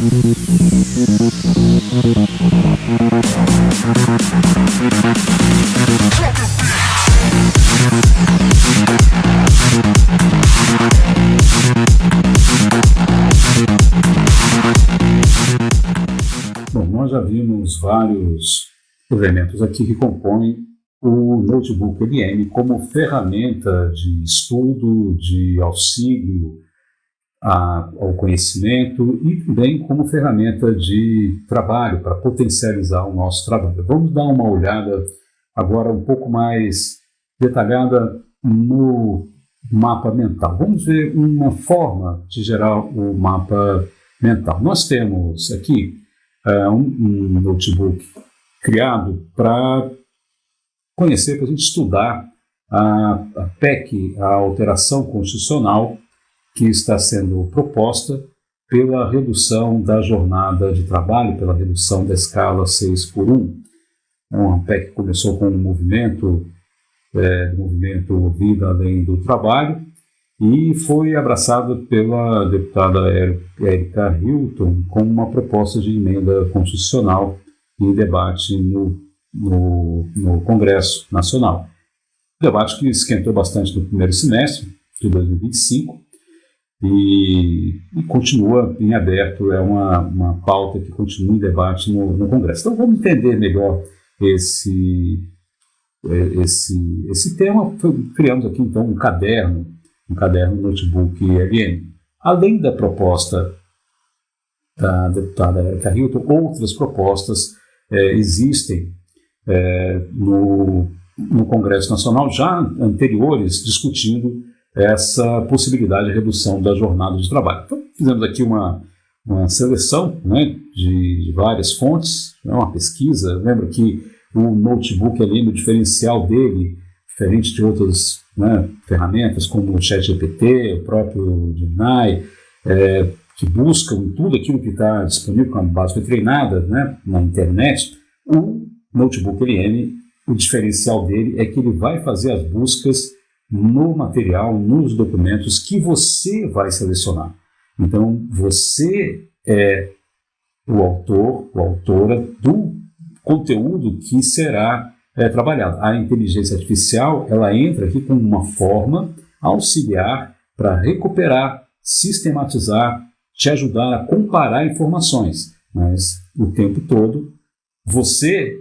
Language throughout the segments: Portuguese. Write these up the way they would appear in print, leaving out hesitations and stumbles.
Bom, nós já vimos vários elementos aqui que compõem o Notebook LM como ferramenta de estudo, de auxílio ao conhecimento e também como ferramenta de trabalho para potencializar o nosso trabalho. Vamos dar uma olhada agora um pouco mais detalhada no mapa mental. Vamos ver uma forma de gerar o mapa mental. Nós temos aqui um notebook criado para conhecer, para a gente estudar a PEC, a alteração constitucional que está sendo proposta pela redução da jornada de trabalho, pela redução da escala 6x1. Uma PEC que começou com um movimento Vida Além do Trabalho e foi abraçada pela deputada Érica Hilton como uma proposta de emenda constitucional em debate no Congresso Nacional. Debate que esquentou bastante no primeiro semestre de 2025 e continua em aberto, é uma pauta que continua em debate no Congresso. Então vamos entender melhor esse tema. Criamos aqui então um caderno Notebook LM. Além da proposta da deputada Érica Hilton, outras propostas existem no Congresso Nacional, já anteriores, discutindo essa possibilidade de redução da jornada de trabalho. Então, fizemos aqui uma seleção, né, de várias fontes, uma pesquisa. Lembra que o Notebook LM, o diferencial dele, diferente de outras, né, ferramentas como o ChatGPT, o próprio Gemini, que buscam tudo aquilo que está disponível, com a base foi treinada, né, na internet. O Notebook LM, o diferencial dele é que ele vai fazer as buscas no material, nos documentos que você vai selecionar. Então, você é o autor, ou autora do conteúdo que será trabalhado. A inteligência artificial, ela entra aqui como uma forma auxiliar para recuperar, sistematizar, te ajudar a comparar informações. Mas, o tempo todo, você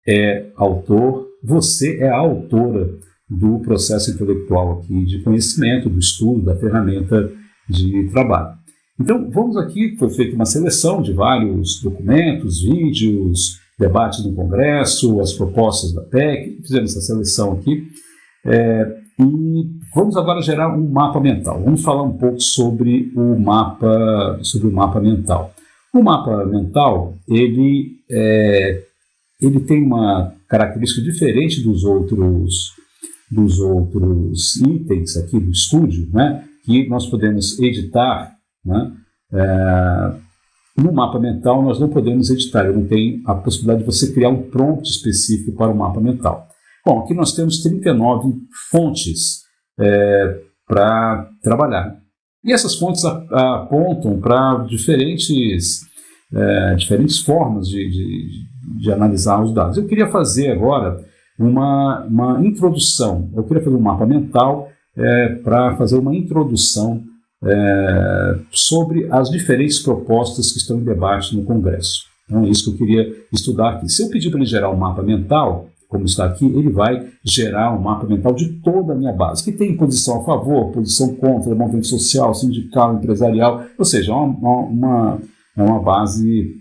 é autor, você é a autora do processo intelectual aqui de conhecimento, do estudo, da ferramenta de trabalho. Então, vamos aqui, foi feita uma seleção de vários documentos, vídeos, debates no Congresso, as propostas da PEC, fizemos essa seleção aqui, e vamos agora gerar um mapa mental. Vamos falar um pouco sobre o mapa mental. O mapa mental, ele tem uma característica diferente dos outros itens aqui do estúdio, né, que nós podemos editar, né. No mapa mental nós não podemos editar, eu não tenho a possibilidade de você criar um prompt específico para o mapa mental. Bom, aqui nós temos 39 fontes para trabalhar. E essas fontes apontam para diferentes formas de analisar os dados. Eu queria fazer agora uma introdução. Eu queria fazer um mapa mental para fazer uma introdução sobre as diferentes propostas que estão em debate no Congresso. Então é isso que eu queria estudar aqui. Se eu pedir para ele gerar um mapa mental, como está aqui, ele vai gerar um mapa mental de toda a minha base, que tem posição a favor, posição contra, movimento social, sindical, empresarial, ou seja, é uma base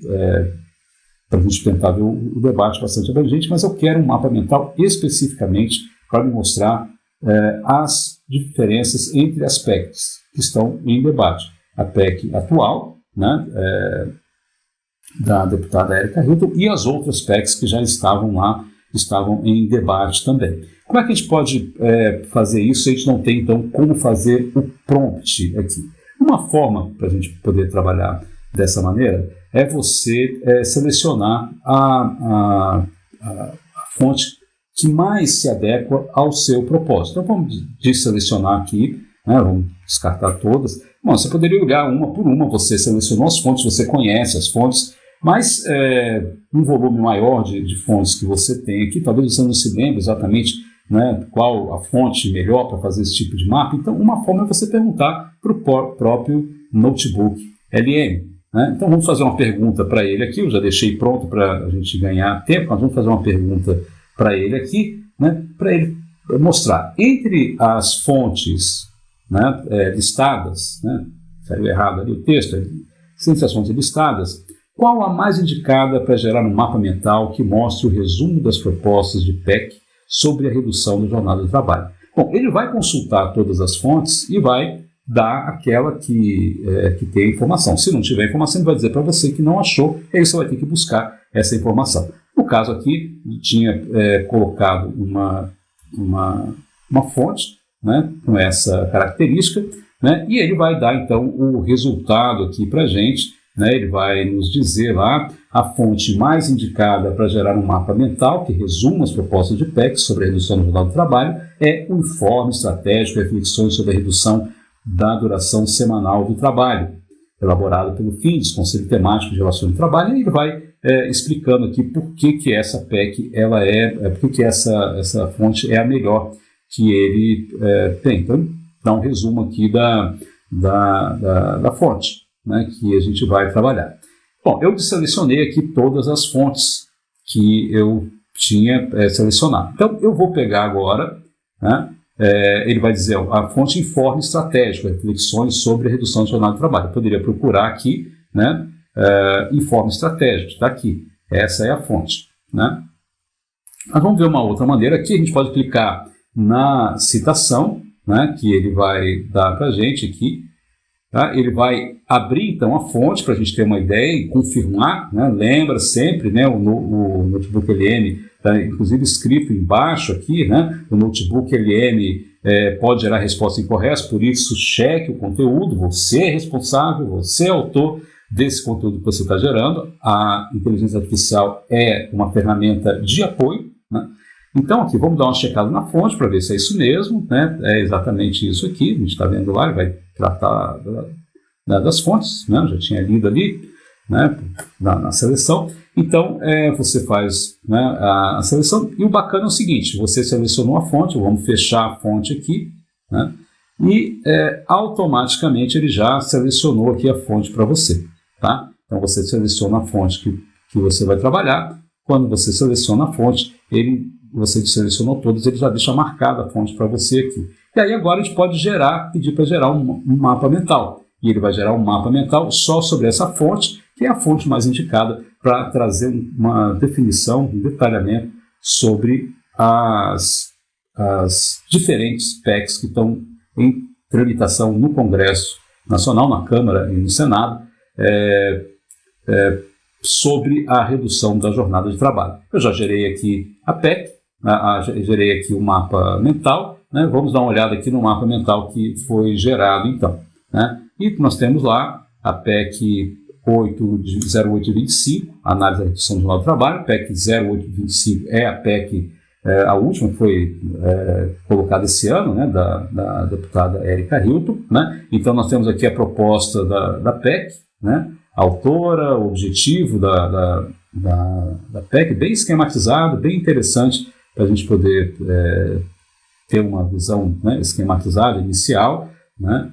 para a gente tentar ver o debate bastante abrangente, mas eu quero um mapa mental especificamente para me mostrar as diferenças entre as PECs que estão em debate. A PEC atual, né, da deputada Érica Hilton, e as outras PECs que já estavam em debate também. Como é que a gente pode fazer isso se a gente não tem, então, como fazer o prompt aqui? Uma forma para a gente poder trabalhar dessa maneira é você selecionar a fonte que mais se adequa ao seu propósito. Então vamos desselecionar aqui, né, vamos descartar todas. Bom, você poderia olhar uma por uma, você selecionou as fontes, você conhece as fontes, mas um volume maior de fontes que você tem aqui, talvez você não se lembre exatamente, né, qual a fonte melhor para fazer esse tipo de mapa. Então, uma forma é você perguntar para o próprio Notebook LM. Né? Então, vamos fazer uma pergunta para ele aqui. Eu já deixei pronto para a gente ganhar tempo, mas vamos fazer uma pergunta para ele aqui, né, para ele mostrar entre as fontes, né, listadas, né, saiu errado ali o texto, entre as fontes listadas, qual a mais indicada para gerar um mapa mental que mostre o resumo das propostas de PEC sobre a redução da jornada de trabalho? Bom, ele vai consultar todas as fontes e vai dar aquela que tem a informação. Se não tiver informação, ele vai dizer para você que não achou, e aí você vai ter que buscar essa informação. No caso aqui, tinha colocado uma fonte, né, com essa característica, né, e ele vai dar então o resultado aqui para a gente. Né, ele vai nos dizer lá a fonte mais indicada para gerar um mapa mental que resuma as propostas de PEC sobre a redução do jornal do trabalho é o Informe Estratégico e Reflexões sobre a Redução da Duração Semanal do Trabalho, elaborado pelo FINDES, Conselho Temático de Relações de Trabalho, e ele vai explicando aqui por que essa PEC por que essa fonte é a melhor que ele tem. Então, dá um resumo aqui da fonte, né, que a gente vai trabalhar. Bom, eu selecionei aqui todas as fontes que eu tinha selecionado. Então, eu vou pegar agora, né, ele vai dizer a fonte Informe Estratégico, Reflexões sobre a Redução do Jornada de Trabalho. Eu poderia procurar aqui, né, Informe Estratégico, está aqui. Essa é a fonte. Né? Mas vamos ver uma outra maneira. Aqui a gente pode clicar na citação, né, que ele vai dar para a gente aqui. Tá? Ele vai abrir então a fonte para a gente ter uma ideia e confirmar, né? Lembra sempre, né, o Notebook LM está inclusive escrito embaixo aqui, né? O Notebook LM pode gerar resposta incorreta, por isso cheque o conteúdo, você é responsável, você é autor desse conteúdo que você está gerando. A inteligência artificial é uma ferramenta de apoio, né? Então aqui vamos dar uma checada na fonte para ver se é isso mesmo, né? É exatamente isso aqui, a gente está vendo lá, ele vai tratar das fontes, né? Já tinha lido ali, né, na seleção. Então você faz, né, a seleção, e o bacana é o seguinte: você selecionou a fonte, vamos fechar a fonte aqui, né, e automaticamente ele já selecionou aqui a fonte para você. Tá? Então você seleciona a fonte que você vai trabalhar. Quando você seleciona a fonte, você selecionou todas, ele já deixa marcada a fonte para você aqui. E aí agora a gente pode pedir para gerar um mapa mental. E ele vai gerar um mapa mental só sobre essa fonte, que é a fonte mais indicada para trazer uma definição, um detalhamento sobre as diferentes PECs que estão em tramitação no Congresso Nacional, na Câmara e no Senado, sobre a redução da jornada de trabalho. Eu já gerei aqui a PEC, gerei aqui o mapa mental, né? Vamos dar uma olhada aqui no mapa mental que foi gerado então. Né? E nós temos lá a PEC 0825, análise da redução do jornal de trabalho. PEC 0825 é a PEC, a última que foi colocada esse ano, né, da deputada Érica Hilton. Né? Então nós temos aqui a proposta da PEC, né? A autora, o objetivo da PEC, bem esquematizado, bem interessante para a gente poder ter uma visão, né, esquematizada, inicial, né?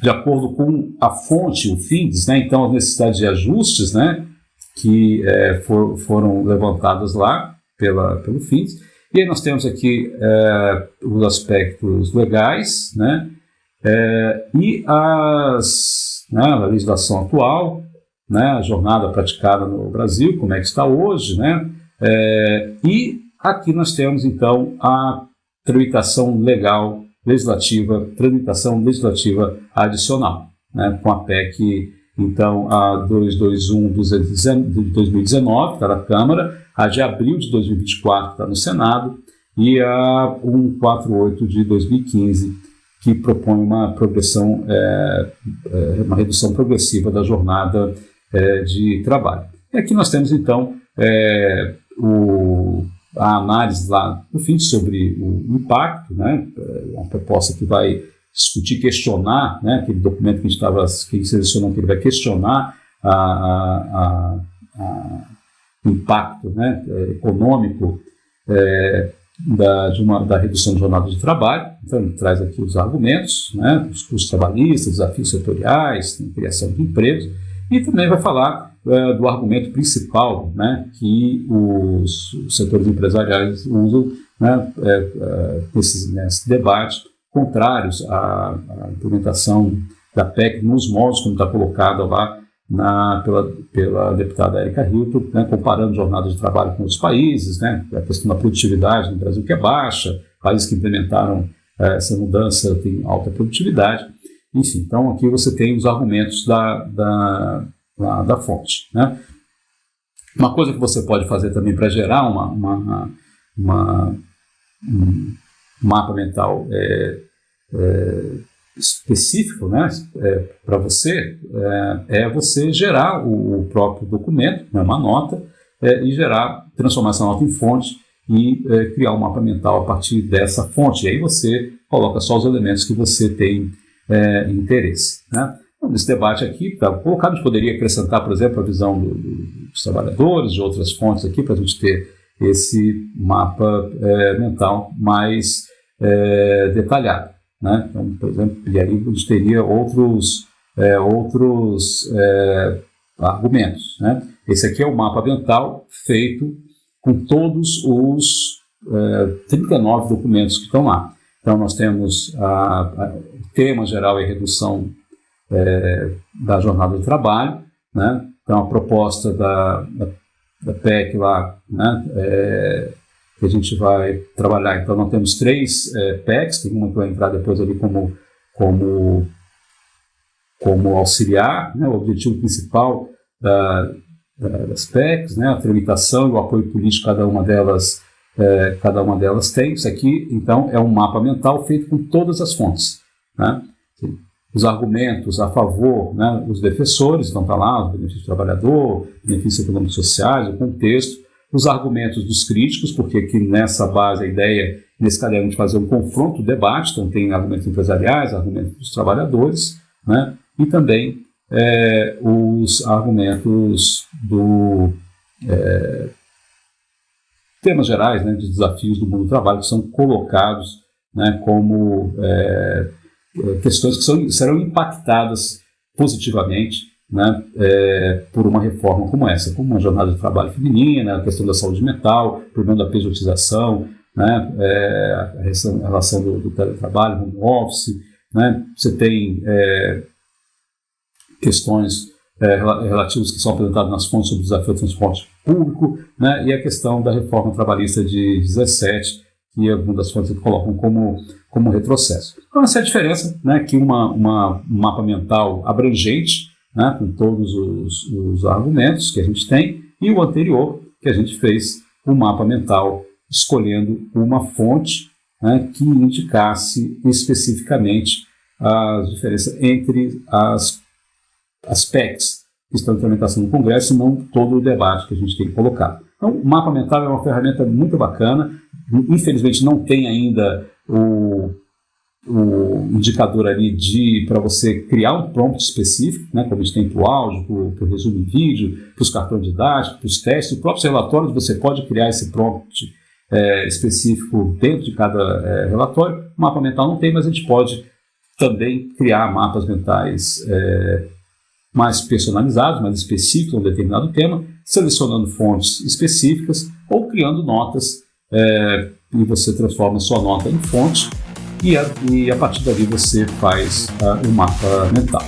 De acordo com a fonte, o FINDES, né, então as necessidades de ajustes, né, que foram levantadas lá pelo FINDES. E aí nós temos aqui os aspectos legais, né, e a legislação atual, né, a jornada praticada no Brasil, como é que está hoje, né, e aqui nós temos então a tramitação legislativa adicional, né, com a PEC, então, a 221 de 2019, que está na Câmara, a de abril de 2024, que está no Senado, e a 148 de 2015, que propõe uma redução progressiva da jornada de trabalho. E aqui nós temos, então, a análise lá no fim sobre o impacto, né, uma proposta que vai discutir, questionar, né, aquele documento que a gente selecionou, que ele vai questionar o impacto, né, econômico da redução de jornada de trabalho. Então, ele traz aqui os argumentos, né, os custos trabalhistas, desafios setoriais, criação de empregos, e também vai falar do argumento principal, né, que os setores empresariais usam, né, nesse debate, contrários à implementação da PEC nos moldes como está colocada lá pela deputada Erika Hilton, né, comparando jornadas de trabalho com outros países, né, a questão da produtividade no Brasil que é baixa, países que implementaram essa mudança têm alta produtividade, enfim. Então aqui você tem os argumentos da fonte, né. Uma coisa que você pode fazer também para gerar um mapa mental específico, né, para você, você gerar o próprio documento, né, uma nota, e transformar essa nota em fonte e criar um mapa mental a partir dessa fonte. E aí você coloca só os elementos que você tem interesse, né. Então, nesse debate aqui, está colocado, a gente poderia acrescentar, por exemplo, a visão dos trabalhadores, de outras fontes aqui, para a gente ter esse mapa mental mais detalhado, né? Então, por exemplo, e aí a gente teria outros argumentos, né? Esse aqui é o mapa mental feito com todos os 39 documentos que estão lá. Então, nós temos o tema geral é redução da jornada de trabalho, né? Então, a proposta da PEC lá, né, que a gente vai trabalhar. Então, nós temos 3 PECs, tem uma que vai entrar depois ali como auxiliar, né, o objetivo principal das PECs, né, a tramitação e o apoio político cada uma delas tem. Isso aqui, então, é um mapa mental feito com todas as fontes, né? Os argumentos a favor, né, os defensores, então está lá, os benefícios do trabalhador, benefícios econômicos e sociais, o contexto, os argumentos dos críticos, porque aqui nessa base a ideia, nesse caderno, de fazer um confronto, debate, então tem argumentos empresariais, argumentos dos trabalhadores, né, e também os argumentos temas gerais, né, de desafios do mundo do trabalho, que são colocados, né, como questões que serão impactadas positivamente, né, por uma reforma como essa, como uma jornada de trabalho feminina, a questão da saúde mental, o problema da pejotização, né, a relação do teletrabalho, home office, né, você tem questões relativas que são apresentadas nas fontes sobre o desafio do transporte público, né, e a questão da reforma trabalhista de 17, que algumas das fontes colocam como retrocesso. Então, essa é a diferença, né, que um mapa mental abrangente, né, com todos os argumentos que a gente tem, e o anterior, que a gente fez um mapa mental escolhendo uma fonte, né, que indicasse especificamente as diferenças entre as PECs que estão em implementação no Congresso e não todo o debate que a gente tem que colocar. Então, o mapa mental é uma ferramenta muito bacana. Infelizmente não tem ainda o indicador ali para você criar um prompt específico, né, como a gente tem para o áudio, para o resumo em vídeo, para os cartões didáticos, para os testes, os próprios relatórios, você pode criar esse prompt específico dentro de cada relatório. O mapa mental não tem, mas a gente pode também criar mapas mentais mais personalizados, mais específicos a um determinado tema, selecionando fontes específicas ou criando notas, e você transforma a sua nota em fonte e a partir dali você faz um mapa mental.